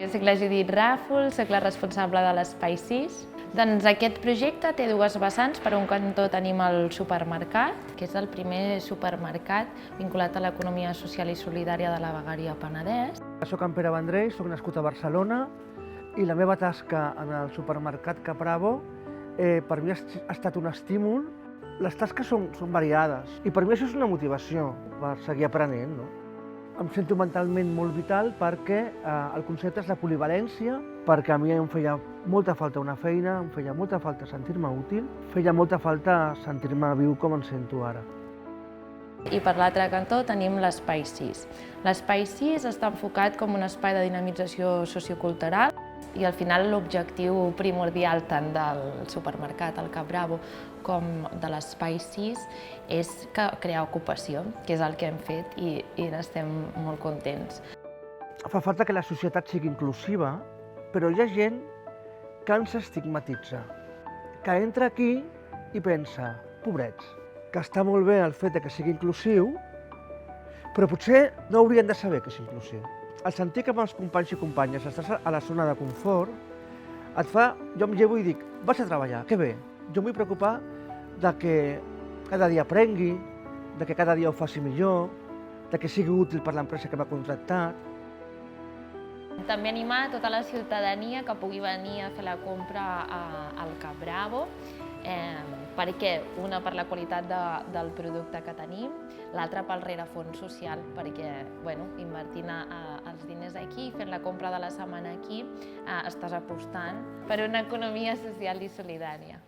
Jo soc la Judit Ràfol, soc la responsable de l'Espai 6. Doncs aquest projecte té dues vessants. Per un cantó tenim el supermercat, que és el primer supermercat vinculat a l'economia social i solidària de la Vegueria Penedès. Soc en Pere Vendrell, soc nascut a Barcelona i la meva tasca en el supermercat Caprabo per mi ha estat un estímul. Les tasques són variades i per mi això és una motivació per seguir aprenent, no? Em sento mentalment molt vital perquè el concepte és la polivalència, perquè a mi em feia molta falta una feina, em feia molta falta sentir-me útil, feia molta falta sentir-me viu com em sento ara. I per l'altre cantó tenim l'Espai 6. L'Espai 6 està enfocat com un espai de dinamització sociocultural i al final l'objectiu primordial tant del supermercat, el Caprabo, com de l'Espai 6 és crear ocupació, que és el que hem fet i n'estem molt contents. Fa falta que la societat sigui inclusiva, però hi ha gent que ens estigmatitza, que entra aquí i pensa, pobrets, que està molt bé el fet que sigui inclusiu, però potser no haurien de saber que és inclusiu. El sentir que amb els companys i companyes estàs a la zona de confort, et fa, jo em llevo i dic, vas a treballar, que bé. Jo em vull preocupar de que cada dia aprengui, de que cada dia ho faci millor, de que sigui útil per l'empresa que m'ha contractat. També animar tota la ciutadania que pugui venir a fer la compra al Caprabo, perquè una per la qualitat del producte que tenim, l'altra pel rerefons social, perquè invertint els diners aquí, fent la compra de la setmana aquí, estàs apostant per una economia social i solidària.